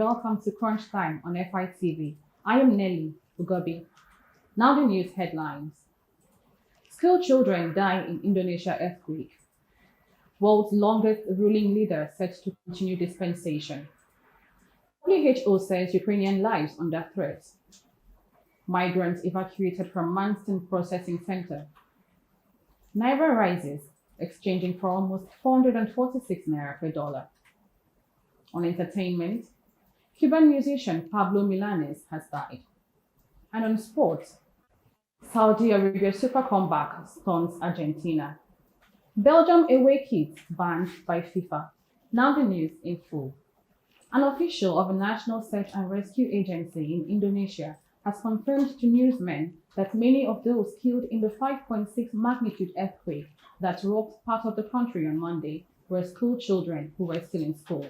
welcome to Crunch Time on fitv. I am Nelly Ugobi. Now the news headlines. School children die in Indonesia earthquake. World's longest ruling leader set to continue dispensation. WHO says Ukrainian lives under threat. Migrants evacuated from Manston Processing Center. Naira rises, exchanging for almost 446 naira per dollar. On entertainment, Cuban musician Pablo Milanés has died. And on sports, Saudi Arabia super comeback stuns Argentina. Belgium away kits banned by FIFA. Now the news in full. An official of the National Search and Rescue Agency in Indonesia has confirmed to newsmen that many of those killed in the 5.6 magnitude earthquake that rocked part of the country on Monday were school children who were still in school.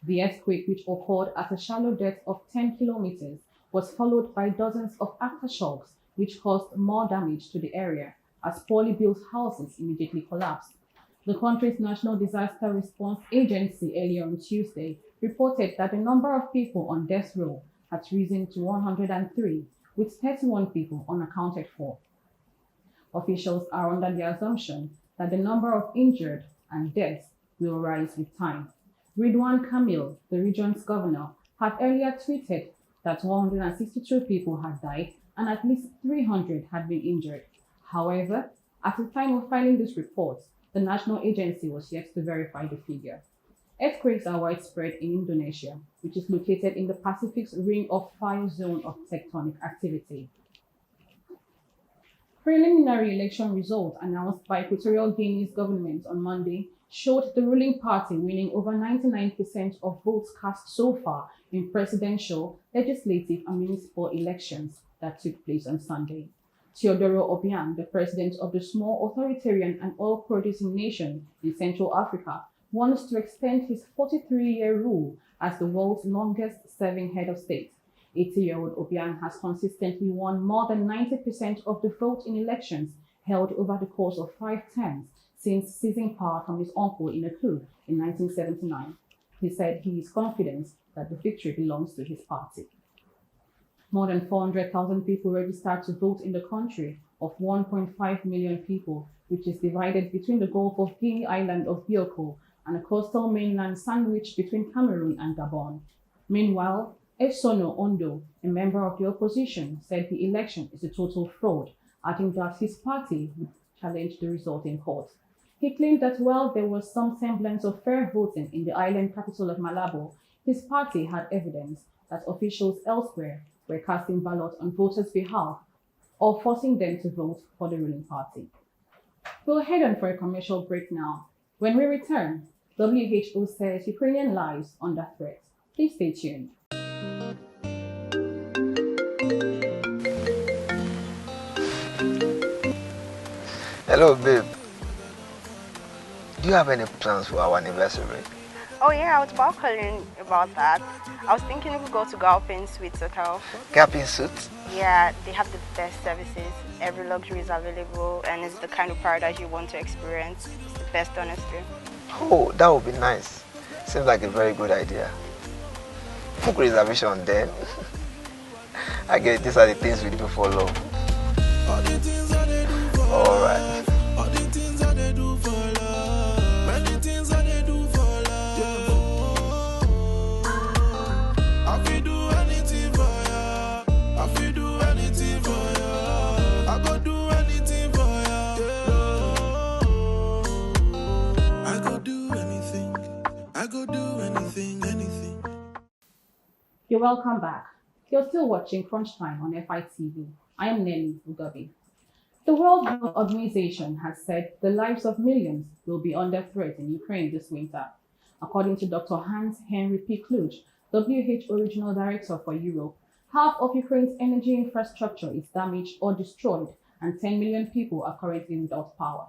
The earthquake, which occurred at a shallow depth of 10 kilometers, was followed by dozens of aftershocks, which caused more damage to the area as poorly built houses immediately collapsed. The country's National Disaster Response Agency earlier on Tuesday reported that the number of people on death row had risen to 103, with 31 people unaccounted for. Officials are under the assumption that the number of injured and deaths will rise with time. Ridwan Kamil, the region's governor, had earlier tweeted that 162 people had died and at least 300 had been injured. However, at the time of filing this report, the national agency was yet to verify the figure. Earthquakes are widespread in Indonesia, which is located in the Pacific's Ring of Fire zone of tectonic activity. Preliminary election results announced by Equatorial Guinea's government on Monday showed the ruling party winning over 99% of votes cast so far in presidential, legislative, and municipal elections that took place on Sunday. Teodoro Obiang, the president of the small authoritarian and oil-producing nation in Central Africa, wants to extend his 43-year rule as the world's longest-serving head of state. 80-year-old Obiang has consistently won more than 90% of the vote in elections held over the course of 5 terms since seizing power from his uncle in a coup in 1979. He said he is confident that the victory belongs to his party. More than 400,000 people registered to vote in the country of 1.5 million people, which is divided between the Gulf of Guinea island of Bioko and a coastal mainland sandwiched between Cameroon and Gabon. Meanwhile, Esono Ondo, a member of the opposition, said the election is a total fraud, adding that his party would challenge the result in court. He claimed that while there was some semblance of fair voting in the island capital of Malabo, his party had evidence that officials elsewhere were casting ballots on voters' behalf or forcing them to vote for the ruling party. We'll head on for a commercial break now. When we return, WHO says Ukrainian lives under threat. Please stay tuned. Hello, babe. Do you have any plans for our anniversary? Oh yeah, I was about calling about that. I was thinking we could go to Galpin Suites Hotel. Gaping suits? Yeah, they have the best services. Every luxury is available and it's the kind of paradise you want to experience. It's the best, honestly. Oh, that would be nice. Seems like a very good idea. Book reservation then. I guess these are the things we do for love. Alright. You're welcome back. You're still watching Crunch Time on fitv. I am Nelly Ugobi. The World Health Organization has said the lives of millions will be under threat in Ukraine this winter. According to Dr. Hans-Henry P. Kluge, WHO Regional Director for Europe, half of Ukraine's energy infrastructure is damaged or destroyed, and 10 million people are currently without power.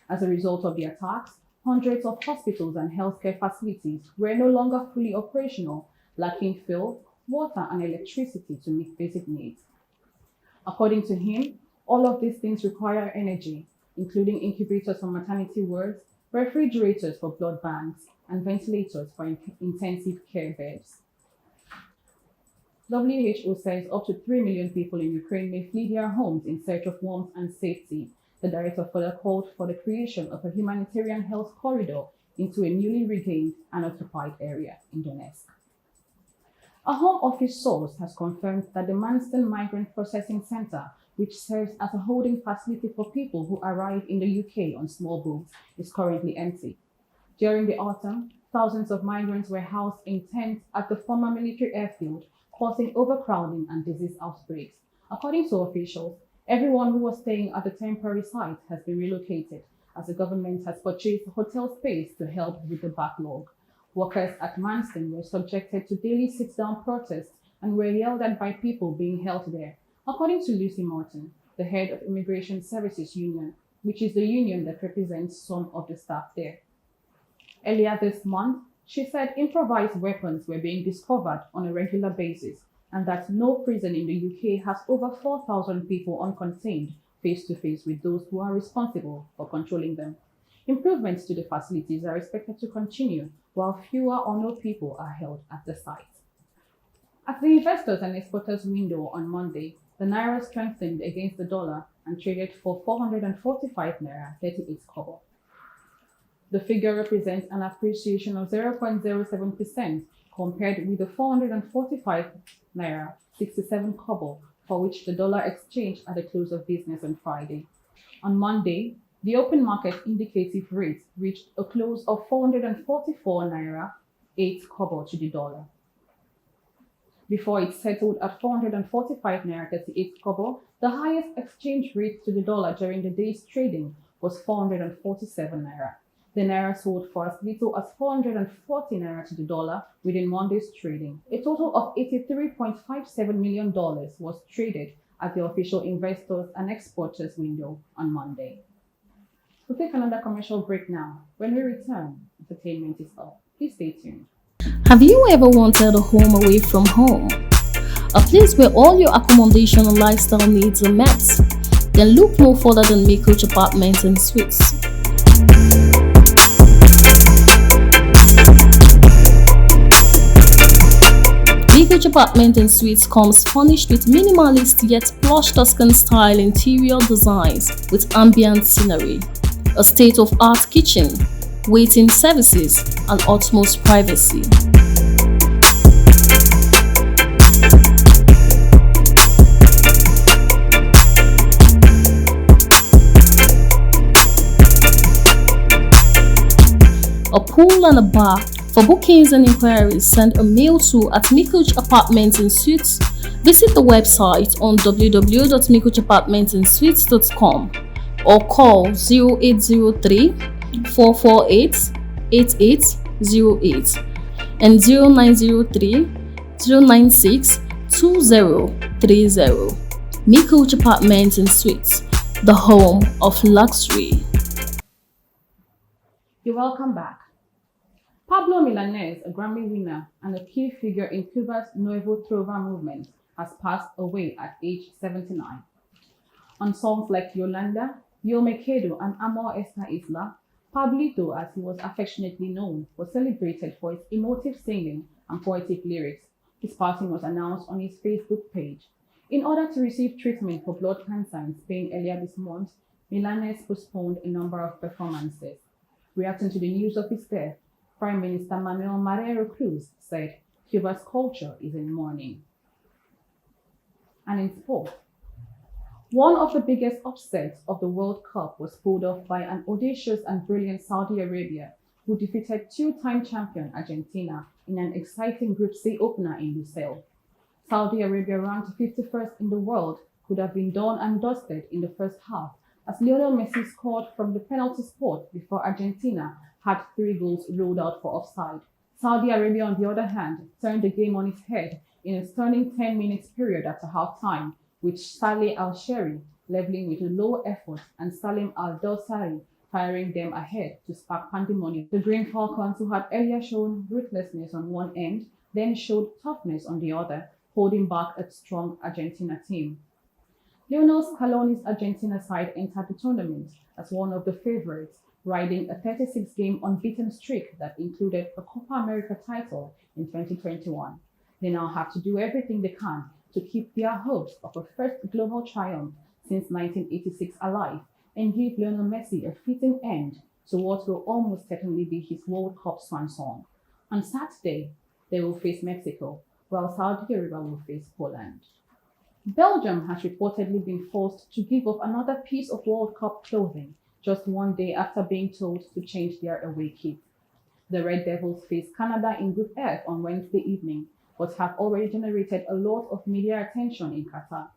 As a result of the attacks, hundreds of hospitals and healthcare facilities were no longer fully operational, lacking fuel, water, and electricity to meet basic needs. According to him, all of these things require energy, including incubators for maternity wards, refrigerators for blood banks, and ventilators for intensive care beds. WHO says up to 3 million people in Ukraine may flee their homes in search of warmth and safety. The director further called for the creation of a humanitarian health corridor into a newly regained and occupied area in Donetsk. A Home Office source has confirmed that the Manston Migrant Processing Centre, which serves as a holding facility for people who arrive in the UK on small boats, is currently empty. During the autumn, thousands of migrants were housed in tents at the former military airfield, causing overcrowding and disease outbreaks. According to officials, everyone who was staying at the temporary site has been relocated, as the government has purchased hotel space to help with the backlog. Workers at Manston were subjected to daily sit-down protests and were yelled at by people being held there. According to Lucy Morton, the head of Immigration Services Union, which is the union that represents some of the staff there. Earlier this month, she said improvised weapons were being discovered on a regular basis and that no prison in the UK has over 4,000 people uncontained face-to-face with those who are responsible for controlling them. Improvements to the facilities are expected to continue while fewer or no people are held at the site. At the investors and exporters window on Monday, the Naira strengthened against the dollar and traded for 445 Naira 38 kobo. The figure represents an appreciation of 0.07% compared with the 445 Naira 67 kobo for which the dollar exchanged at the close of business on Friday. On Monday, the open market indicative rate reached a close of 444 Naira 8 kobo to the dollar. Before it settled at 445 Naira 38 kobo, the highest exchange rate to the dollar during the day's trading was 447 Naira. The Naira sold for as little as 440 Naira to the dollar within Monday's trading. A total of $83.57 million was traded at the official investors and exporters window on Monday. We'll take another commercial break now. When we return, entertainment is up. Please stay tuned. Have you ever wanted a home away from home? A place where all your accommodation and lifestyle needs are met? Then look no further than Mikoch Apartments and Suites. Mikoch Apartments and Suites comes furnished with minimalist yet plush Tuscan style interior designs with ambient scenery, a state-of-art kitchen, waiting services, and utmost privacy. A pool and a bar. For bookings and inquiries, send a mail to at Mikoch Apartments and Suites. Visit the website on www.mikochapartmentsandsuites.com or call 0803 448 8808 and 0903 096 2030. Mikoch Apartments and Suites, the home of luxury. You're welcome back. Pablo Milanés, a Grammy winner and a key figure in Cuba's Nuevo Trova movement, has passed away at age 79. On songs like Yolanda, Yo Me Quedo, and Amor Esta Isla, Pablito, as he was affectionately known, was celebrated for his emotive singing and poetic lyrics. His passing was announced on his Facebook page. In order to receive treatment for blood cancer in Spain earlier this month, Milanés postponed a number of performances. Reacting to the news of his death, Prime Minister Manuel Marrero Cruz said Cuba's culture is in mourning. And in sport, one of the biggest upsets of the World Cup was pulled off by an audacious and brilliant Saudi Arabia, who defeated two-time champion Argentina in an exciting Group C opener in Lusail. Saudi Arabia, ranked 51st in the world, could have been done and dusted in the first half, as Lionel Messi scored from the penalty spot before Argentina had 3 goals ruled out for offside. Saudi Arabia, on the other hand, turned the game on its head in a stunning 10-minute period after half-time, with Saleh Al-Sheri leveling with a low effort and Salim Al-Dosari firing them ahead to spark pandemonium. The Green Falcons, who had earlier shown ruthlessness on one end, then showed toughness on the other, holding back a strong Argentina team. Lionel Scaloni's Argentina side entered the tournament as one of the favorites, riding a 36-game unbeaten streak that included a Copa America title in 2021. They now have to do everything they can to keep their hopes of a first global triumph since 1986 alive and give Lionel Messi a fitting end to what will almost certainly be his World Cup swan song. On Saturday, they will face Mexico, while Saudi Arabia will face Poland. Belgium has reportedly been forced to give up another piece of World Cup clothing just one day after being told to change their away kit. The Red Devils face Canada in Group F on Wednesday evening, but have already generated a lot of media attention in Qatar.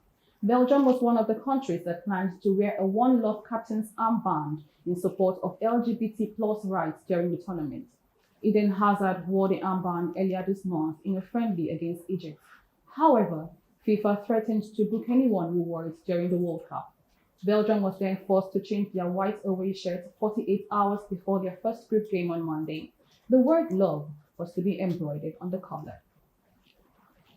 Belgium was one of the countries that planned to wear a One Love captain's armband in support of LGBT plus rights during the tournament. Eden Hazard wore the armband earlier this month in a friendly against Egypt. However, FIFA threatened to book anyone who wore it during the World Cup. Belgium was then forced to change their white away shirt 48 hours before their first group game on Monday. The word love was to be embroidered on the collar.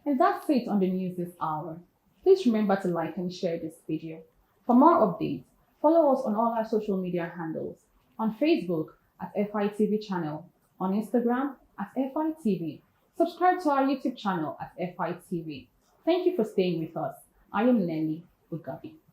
And that's it on the news this hour. Please remember to like and share this video. For more updates, follow us on all our social media handles. On Facebook at FITV channel, on Instagram at FITV. Subscribe to our YouTube channel at FITV. Thank you for staying with us. I am Nelly Ugabi.